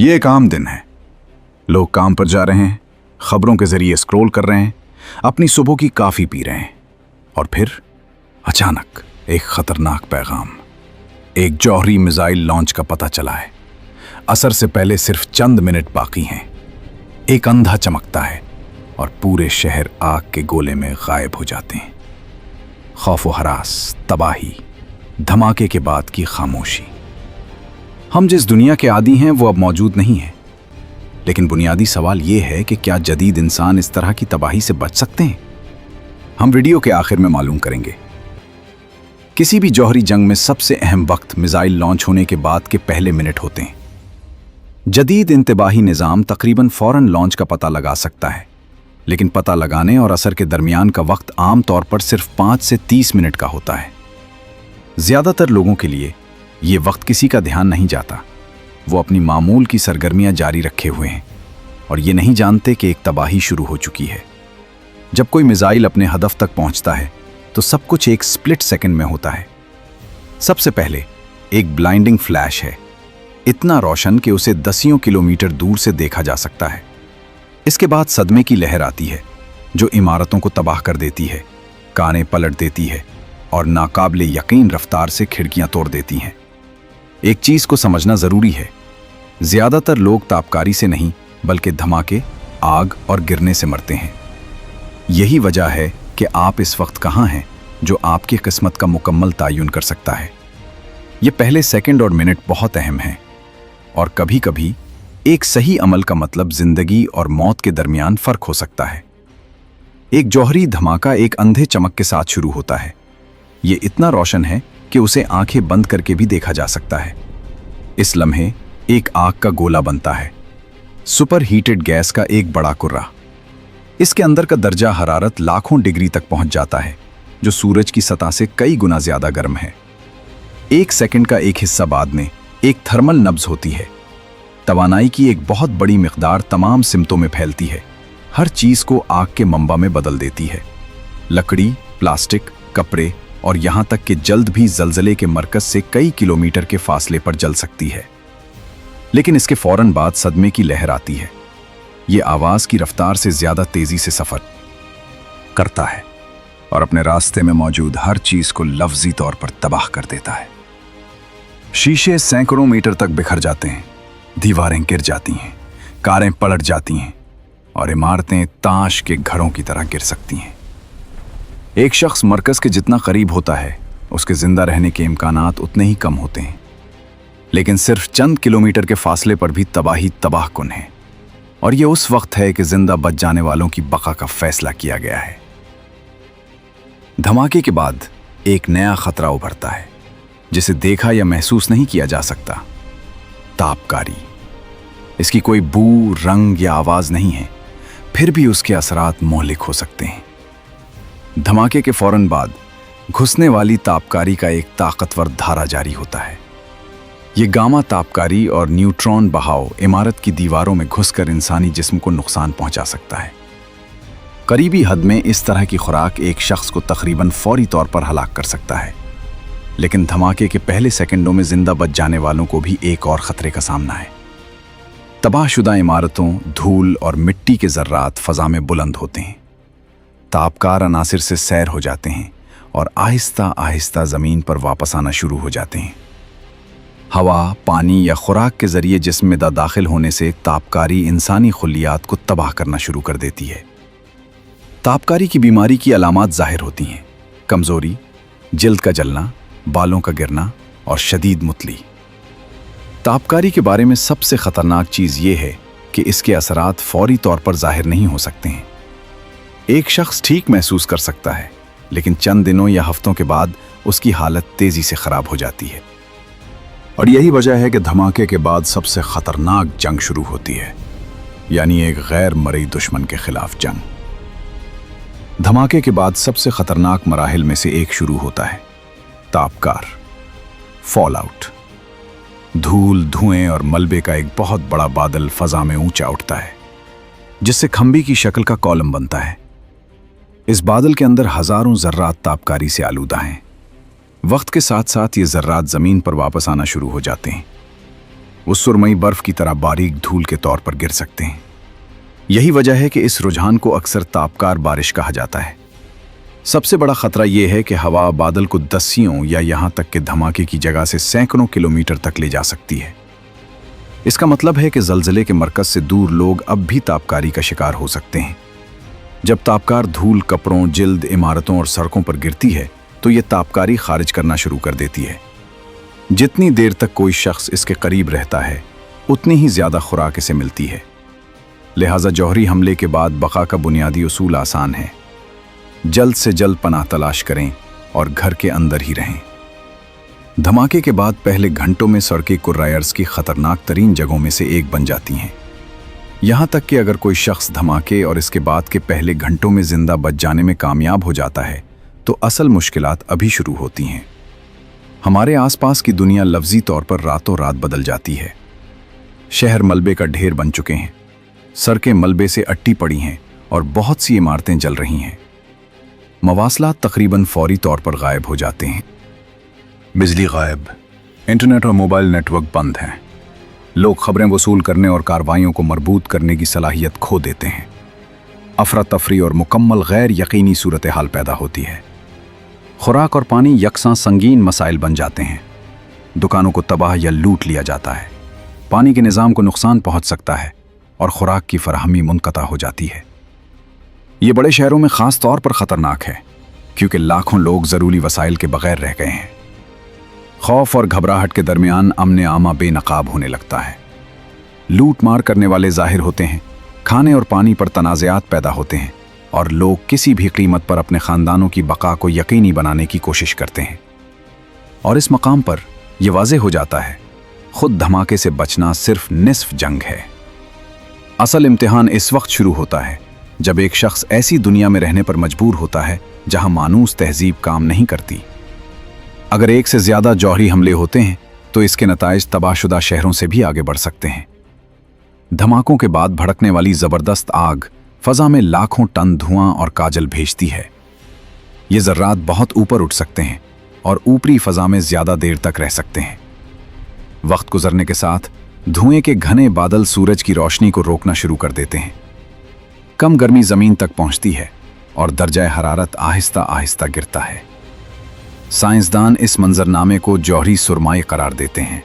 ये एक आम दिन है। लोग काम पर जा रहे हैं, खबरों के जरिए स्क्रॉल कर रहे हैं, अपनी सुबह की कॉफी पी रहे हैं, और फिर अचानक एक खतरनाक पैगाम, एक जौहरी मिसाइल लॉन्च का पता चला है। असर से पहले सिर्फ चंद मिनट बाकी हैं। एक अंधा चमकता है और पूरे शहर आग के गोले में गायब हो जाते हैं। खौफ व हरास, तबाही, धमाके के बाद की खामोशी। हम जिस दुनिया के आदी हैं वो अब मौजूद नहीं है। लेकिन बुनियादी सवाल ये है कि क्या जदीद इंसान इस तरह की तबाही से बच सकते हैं? हम वीडियो के आखिर में मालूम करेंगे। किसी भी जौहरी जंग में सबसे अहम वक्त मिसाइल लॉन्च होने के बाद के पहले मिनट होते हैं। जदीद इंतबाही निज़ाम तकरीबन फौरन लॉन्च का पता लगा सकता है, लेकिन पता लगाने और असर के दरमियान का वक्त आम तौर पर सिर्फ 5 से 30 मिनट का होता है। ज़्यादातर लोगों के लिए ये वक्त किसी का ध्यान नहीं जाता। वो अपनी मामूल की सरगर्मियां जारी रखे हुए हैं और ये नहीं जानते कि एक तबाही शुरू हो चुकी है। जब कोई मिसाइल अपने हदफ तक पहुंचता है तो सब कुछ एक स्प्लिट सेकंड में होता है। सबसे पहले एक ब्लाइंडिंग फ्लैश है, इतना रोशन कि उसे दसियों किलोमीटर दूर से देखा जा सकता है। इसके बाद सदमे की लहर आती है जो इमारतों को तबाह कर देती है, कारें पलट देती है और नाकाबिले यकीन रफ्तार से खिड़कियां तोड़ देती हैं। एक चीज को समझना जरूरी है, ज्यादातर लोग तापकारी से नहीं बल्कि धमाके, आग और गिरने से मरते हैं। यही वजह है कि आप इस वक्त कहां हैं जो आपकी किस्मत का मुकम्मल तायुन कर सकता है। ये पहले सेकंड और मिनट बहुत अहम हैं, और कभी कभी एक सही अमल का मतलब जिंदगी और मौत के दरमियान फर्क हो सकता है। एक जौहरी धमाका एक अंधे चमक के साथ शुरू होता है। ये इतना रोशन है कि उसे आंखें बंद करके भी देखा जा सकता है। इस लम्हे एक आग का गोला बनता है, सुपर हीटेड गैस का एक बड़ा कुर्रा। इसके अंदर का दर्जा हरारत लाखों डिग्री तक पहुंच जाता है, जो सूरज की सतह से कई गुना ज्यादा गर्म है। एक सेकंड का एक हिस्सा बाद में एक थर्मल नब्ज होती है। तवानाई की एक बहुत बड़ी मिकदार तमाम सिमतों में फैलती है, हर चीज को आग के मंबा में बदल देती है। लकड़ी, प्लास्टिक, कपड़े और यहां तक कि जल्द भी जलजले के मरकज से कई किलोमीटर के फासले पर जल सकती है। लेकिन इसके फौरन बाद सदमे की लहर आती है। यह आवाज की रफ्तार से ज्यादा तेजी से सफर करता है और अपने रास्ते में मौजूद हर चीज को लफ्जी तौर पर तबाह कर देता है। शीशे सैकड़ों मीटर तक बिखर जाते हैं, दीवारें गिर जाती हैं, कारें पलट जाती हैं और इमारतें ताश के घरों की तरह गिर सकती हैं। एक शख्स मरकज के जितना करीब होता है, उसके जिंदा रहने के इम्कानात उतने ही कम होते हैं। लेकिन सिर्फ चंद किलोमीटर के फासले पर भी तबाही तबाहकुन है, और यह उस वक्त है कि जिंदा बच जाने वालों की बका का फैसला किया गया है। धमाके के बाद एक नया खतरा उभरता है, जिसे देखा या महसूस नहीं किया जा सकता। तापकारी। इसकी कोई बू, रंग या आवाज नहीं है, फिर भी उसके असरात मोहलिक हो सकते हैं। धमाके के फौरन बाद घुसने वाली तापकारी का एक ताकतवर धारा जारी होता है। ये गामा तापकारी और न्यूट्रॉन बहाव इमारत की दीवारों में घुसकर इंसानी जिस्म को नुकसान पहुंचा सकता है। करीबी हद में इस तरह की खुराक एक शख्स को तकरीबन फौरी तौर पर हलाक कर सकता है। लेकिन धमाके के पहले सेकंडों में जिंदा बच जाने वालों को भी एक और खतरे का सामना है। तबाहशुदा इमारतों, धूल और मिट्टी के जर्रात फजा में बुलंद होते हैं। तापकार अनासिर से सैर हो जाते हैं और आहिस्ता आहिस्ता जमीन पर वापस आना शुरू हो जाते हैं। हवा, पानी या खुराक के जरिए जिस्म में दाखिल होने से तापकारी इंसानी खुलियात को तबाह करना शुरू कर देती है। तापकारी की बीमारी की अलामात जाहिर होती हैं: कमजोरी, जिल्द का जलना, बालों का गिरना और शदीद मुतली। तापकारी के बारे में सबसे खतरनाक चीज ये है कि इसके असरात फौरी तौर पर जाहिर नहीं हो सकते हैं। एक शख्स ठीक महसूस कर सकता है, लेकिन चंद दिनों या हफ्तों के बाद उसकी हालत तेजी से खराब हो जाती है। और यही वजह है कि धमाके के बाद सबसे खतरनाक जंग शुरू होती है, यानी एक गैर मरई दुश्मन के खिलाफ जंग। धमाके के बाद सबसे खतरनाक मराहिल में से एक शुरू होता है: तापकार, फॉल आउट। धूल, धुएं और मलबे का एक बहुत बड़ा बादल फजा में ऊंचा उठता है, जिससे खंबी की शक्ल का कॉलम बनता है। इस बादल के अंदर हजारों जर्रात तापकारी से आलूदा हैं। वक्त के साथ साथ ये जर्रात जमीन पर वापस आना शुरू हो जाते हैं। वो सुरमई बर्फ की तरह बारीक धूल के तौर पर गिर सकते हैं। यही वजह है कि इस रुझान को अक्सर तापकार बारिश कहा जाता है। सबसे बड़ा खतरा यह है कि हवा बादल को दसियों या यहां तक कि धमाके की जगह से सैकड़ों किलोमीटर तक ले जा सकती है। इसका मतलब है कि ज़लज़ले के मरकज से दूर लोग अब भी तापकारी का शिकार हो सकते हैं। जब तापकार धूल कपड़ों, जिल्द, इमारतों और सड़कों पर गिरती है तो ये तापकारी खारिज करना शुरू कर देती है। जितनी देर तक कोई शख्स इसके करीब रहता है उतनी ही ज़्यादा खुराक इसे मिलती है। लिहाजा जौहरी हमले के बाद बका का बुनियादी उसूल आसान है। जल्द से जल्द पनाह तलाश करें और घर के अंदर ही रहें। धमाके के बाद पहले घंटों में सड़कें कुर्रायर्स की खतरनाक तरीन जगहों में से एक बन जाती हैं। यहाँ तक कि अगर कोई शख्स धमाके और इसके बाद के पहले घंटों में जिंदा बच जाने में कामयाब हो जाता है तो असल मुश्किलात अभी शुरू होती हैं। हमारे आसपास की दुनिया लफ्जी तौर पर रातों रात बदल जाती है। शहर मलबे का ढेर बन चुके हैं, सड़कें मलबे से अट्टी पड़ी हैं और बहुत सी इमारतें जल रही हैं। मवासलात तकरीबन फौरी तौर पर गायब हो जाते हैं। बिजली गायब, इंटरनेट और मोबाइल नेटवर्क बंद हैं। लोग खबरें वसूल करने और कार्रवाइयों को मरबूत करने की सलाहियत खो देते हैं। अफरा तफरी और मुकम्मल गैर यकीनी सूरत हाल पैदा होती है। खुराक और पानी यकसां संगीन मसाइल बन जाते हैं। दुकानों को तबाह या लूट लिया जाता है। पानी के निज़ाम को नुकसान पहुंच सकता है और खुराक की फराहमी मुनक़ता हो जाती है। ये बड़े शहरों में ख़ास तौर पर ख़तरनाक है क्योंकि लाखों लोग ज़रूरी वसाइल के बगैर रह गए हैं। खौफ और घबराहट के दरमियान अमन आमा बेनकाब होने लगता है। लूट मार करने वाले ज़ाहिर होते हैं, खाने और पानी पर तनाज़ात पैदा होते हैं और लोग किसी भी कीमत पर अपने ख़ानदानों की बका को यकीनी बनाने की कोशिश करते हैं। और इस मकाम पर यह वाज़ेह हो जाता है, खुद धमाके से बचना सिर्फ निस्फ जंग है। असल इम्तिहान इस वक्त शुरू होता है जब एक शख्स ऐसी दुनिया में रहने पर मजबूर होता है जहां मानूस तहजीब काम नहीं करती। अगर एक से ज़्यादा जौहरी हमले होते हैं तो इसके नताइज तबाहशुदा शहरों से भी आगे बढ़ सकते हैं। धमाकों के बाद भड़कने वाली ज़बरदस्त आग फ़ज़ा में लाखों टन धुआं और काजल भेजती है। ये ज़र्रात बहुत ऊपर उठ सकते हैं और ऊपरी फ़ज़ा में ज़्यादा देर तक रह सकते हैं। वक्त गुजरने के साथ धुएं के घने बादल सूरज की रोशनी को रोकना शुरू कर देते हैं। कम गर्मी ज़मीन तक पहुंचती है और दर्जा हरारत आहिस्ता आहिस्ता गिरता है। साइंसदान इस मंजरनामे को जौहरी सुरमाई करार देते हैं।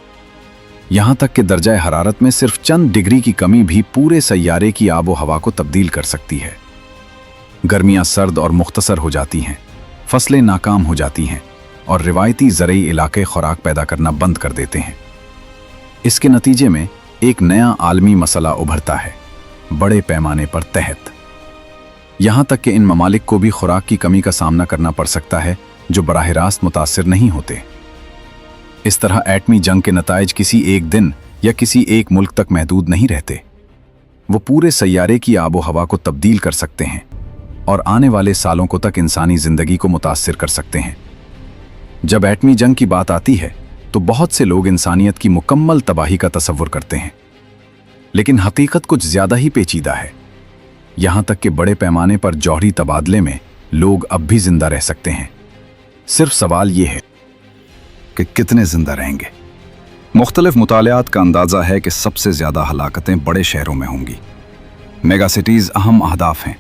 यहाँ तक कि दर्जा हरारत में सिर्फ चंद डिग्री की कमी भी पूरे सैयारे की आबो हवा को तब्दील कर सकती है। गर्मियाँ सर्द और मुख्तसर हो जाती हैं, फसलें नाकाम हो जाती हैं और रिवायती ज़रई इलाके खुराक पैदा करना बंद कर देते हैं। इसके नतीजे में एक नया आलमी मसला उभरता है, बड़े पैमाने पर तहत। यहाँ तक कि इन ममालिक को भी खुराक की कमी का सामना करना पड़ सकता है जो बराह रास्त मुतासिर नहीं होते। इस तरह एटमी जंग के नताइज किसी एक दिन या किसी एक मुल्क तक महदूद नहीं रहते। वो पूरे सैयारे की आबो हवा को तब्दील कर सकते हैं और आने वाले सालों को तक इंसानी ज़िंदगी को मुतासिर कर सकते हैं। जब एटमी जंग की बात आती है तो बहुत से लोग इंसानियत की मुकम्मल तबाही का तसव्वुर करते हैं, लेकिन हकीकत कुछ ज़्यादा ही पेचीदा है। यहाँ तक कि बड़े पैमाने पर जौहरी तबादले में लोग अब भी जिंदा रह सकते हैं। सिर्फ सवाल ये है कि कितने जिंदा रहेंगे। मुख्तलिफ मुतालियात का अंदाज़ा है कि सबसे ज़्यादा हलाकतें बड़े शहरों में होंगी। मेगा सिटीज़ अहम अहदाफ हैं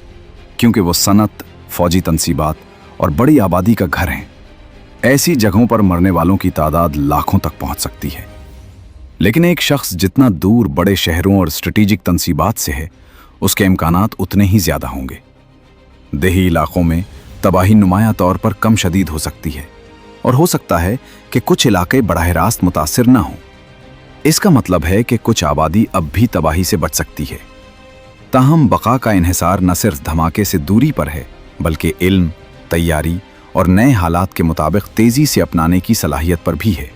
क्योंकि वो सनत, फौजी तनसीबात और बड़ी आबादी का घर हैं। ऐसी जगहों पर मरने वालों की तादाद लाखों तक पहुंच सकती है। लेकिन एक शख्स जितना दूर बड़े शहरों और स्ट्रेटेजिक तनसीबात से है, उसके इम्कानात उतने ही ज़्यादा होंगे। देही इलाकों में तबाही नुमाया तौर पर कम शदीद हो सकती है और हो सकता है कि कुछ इलाके बराह रास्त मुतासिर ना हों। इसका मतलब है कि कुछ आबादी अब भी तबाही से बच सकती है। ताहम बका का इन्हिसार न सिर्फ धमाके से दूरी पर है बल्कि इल्म, तैयारी और नए हालात के मुताबिक तेज़ी से अपनाने की सलाहियत पर भी है।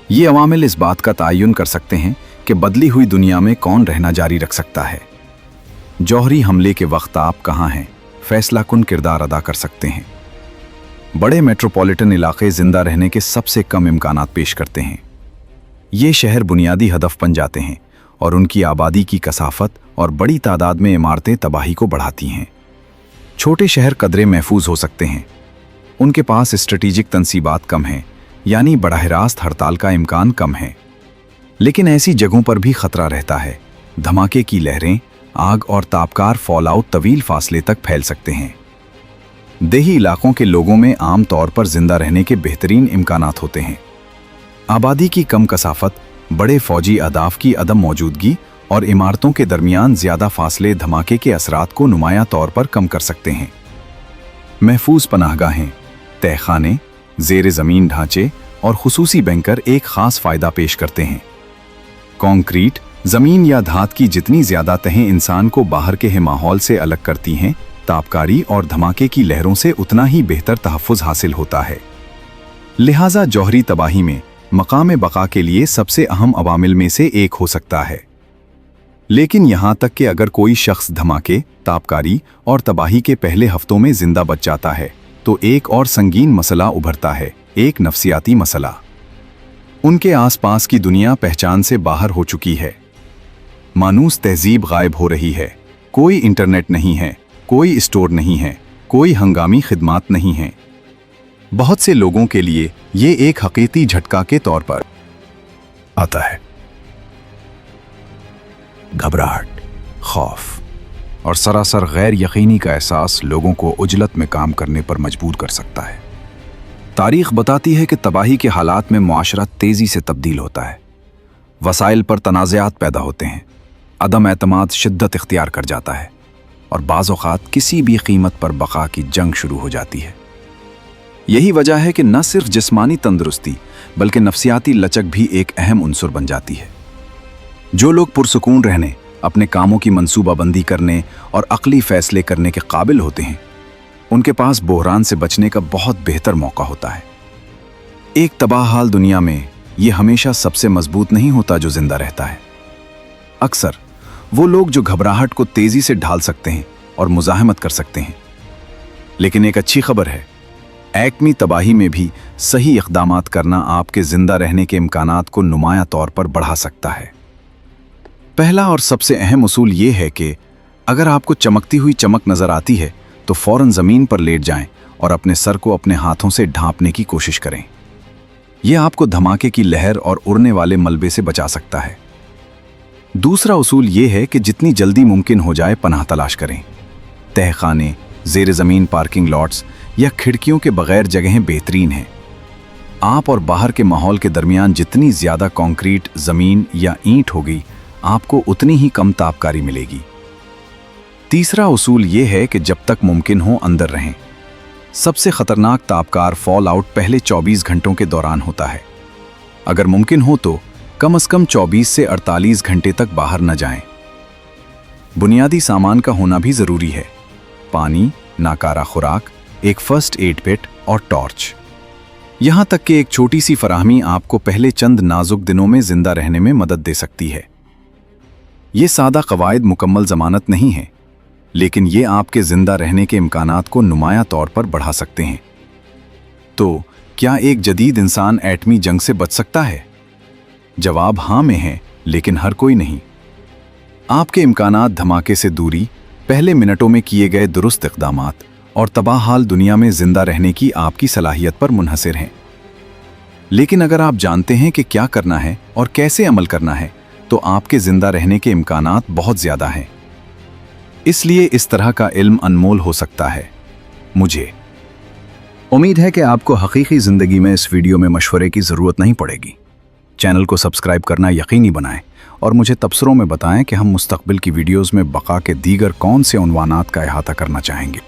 ये अवामिल इस बात का तयन कर सकते हैं कि बदली हुई दुनिया में कौन रहना जारी रख सकता है। जौहरी हमले के वक्त आप कहाँ हैं फैसला कुन किरदार अदा कर सकते हैं। बड़े मेट्रोपॉलिटन इलाके जिंदा रहने के सबसे कम इम्कानात पेश करते हैं। ये शहर बुनियादी हदफ बन जाते हैं और उनकी आबादी की कसाफत और बड़ी तादाद में इमारतें तबाही को बढ़ाती हैं। छोटे शहर कदरे महफूज हो सकते हैं। उनके पास स्ट्रेटेजिक तनसीबात कम हैं, यानी बराह रास्त हड़ताल का इम्कान कम है। लेकिन ऐसी जगहों पर भी खतरा रहता है। धमाके की लहरें, आग और तापकार फॉलआउट तवील फासले तक फैल सकते हैं। देही इलाकों के लोगों में आम तौर पर जिंदा रहने के बेहतरीन इम्कानात होते हैं। आबादी की कम कसाफत, बड़े फौजी अहदाफ की अदम मौजूदगी और इमारतों के दरमियान ज़्यादा फासले धमाके के असरात को नुमायां तौर पर कम कर सकते हैं। महफूज पनाहगाहें, तहखाने, ज़ेर ज़मीन ढांचे और खुसूसी बैंकर एक ख़ास फ़ायदा पेश करते हैं। कंक्रीट, ज़मीन या धात की जितनी ज़्यादा तहें इंसान को बाहर के माहौल से अलग करती हैं, तापकारी और धमाके की लहरों से उतना ही बेहतर तहफ़्फ़ुज़ हासिल होता है। लिहाजा जौहरी तबाही में मकाम बका के लिए सबसे अहम अवामिल में से एक हो सकता है। लेकिन यहाँ तक कि अगर कोई शख्स धमाके, तापकारी और तबाही के पहले हफ्तों में जिंदा बच जाता है तो एक और संगीन मसला उभरता है, एक नफ्सियाती मसला। उनके आसपास की दुनिया पहचान से बाहर हो चुकी है। मानूस तहजीब गायब हो रही है। कोई इंटरनेट नहीं है, कोई स्टोर नहीं है, कोई हंगामी खिदमात नहीं है। बहुत से लोगों के लिए ये एक हकीकी झटका के तौर पर आता है। घबराहट, खौफ और सरासर गैर यकीनी का एहसास लोगों को उजलत में काम करने पर मजबूर कर सकता है। तारीख बताती है कि तबाही के हालात में मुआशरा तेज़ी से तब्दील होता है। वसाइल पर तनाज़ात पैदा होते हैं, अदम एतमाद शिद्दत इख्तियार कर जाता है और बाज़ औक़ात किसी भी कीमत पर बका की जंग शुरू हो जाती है। यही वजह है कि न सिर्फ जिस्मानी तंदुरुस्ती बल्कि नफ्सियाती लचक भी एक अहम उन्सुर बन जाती है। जो लोग पुरसुकून रहने, अपने कामों की मंसूबाबंदी करने और अक्ली फैसले करने के काबिल होते हैं, उनके पास बहरान से बचने का बहुत बेहतर मौका होता है। एक तबाहाल दुनिया में ये हमेशा सबसे मजबूत नहीं होता जो जिंदा रहता है। अक्सर वो लोग जो घबराहट को तेजी से ढाल सकते हैं और मुजाहमत कर सकते हैं। लेकिन एक अच्छी खबर है, एक्मी तबाही में भी सही इक़दामात करना आपके जिंदा रहने के इम्कानात को नुमायां तौर पर बढ़ा सकता है। पहला और सबसे अहम उसूल ये है कि अगर आपको चमकती हुई चमक नज़र आती है तो फ़ौरन ज़मीन पर लेट जाएं और अपने सर को अपने हाथों से ढांपने की कोशिश करें। यह आपको धमाके की लहर और उड़ने वाले मलबे से बचा सकता है। दूसरा उसूल ये है कि जितनी जल्दी मुमकिन हो जाए पनाह तलाश करें। तहखाने, ज़ेर ज़मीन पार्किंग लॉट्स या खिड़कियों के बगैर जगहें बेहतरीन हैं। आप और बाहर के माहौल के दरमियान जितनी ज़्यादा कंक्रीट, ज़मीन या ईंट होगी, आपको उतनी ही कम तापकारी मिलेगी। तीसरा उसूल ये है कि जब तक मुमकिन हो अंदर रहें। सबसे ख़तरनाक तापकार फॉल आउट पहले 24 घंटों के दौरान होता है। अगर मुमकिन हो तो कम से कम 24 से 48 घंटे तक बाहर न जाएं। बुनियादी सामान का होना भी ज़रूरी है। पानी, नाकारा खुराक, एक फर्स्ट एड किट और टॉर्च। यहाँ तक कि एक छोटी सी फराहमी आपको पहले चंद नाजुक दिनों में जिंदा रहने में मदद दे सकती है। ये सादा कवायद मुकम्मल ज़मानत नहीं है, लेकिन ये आपके जिंदा रहने के इम्कानात को नुमायां तौर पर बढ़ा सकते हैं। तो क्या एक जदीद इंसान एटमी जंग से बच सकता है? जवाब हाँ में है, लेकिन हर कोई नहीं। आपके इम्कानात धमाके से दूरी, पहले मिनटों में किए गए दुरुस्त इक़दामात और तबाहाल दुनिया में जिंदा रहने की आपकी सलाहियत पर मुनहसिर हैं। लेकिन अगर आप जानते हैं कि क्या करना है और कैसे अमल करना है, तो आपके जिंदा रहने के इम्कानात बहुत ज़्यादा हैं। इसलिए इस तरह का इल्म अनमोल हो सकता है। मुझे उम्मीद है कि आपको हकीकी ज़िंदगी में इस वीडियो में मशवरे की ज़रूरत नहीं पड़ेगी। चैनल को सब्सक्राइब करना यकीनी बनाएं और मुझे तबसरों में बताएं कि हम मुस्तक़बिल की वीडियोज़ में बका के दीगर कौन से उन्वानात का अहाता करना चाहेंगे।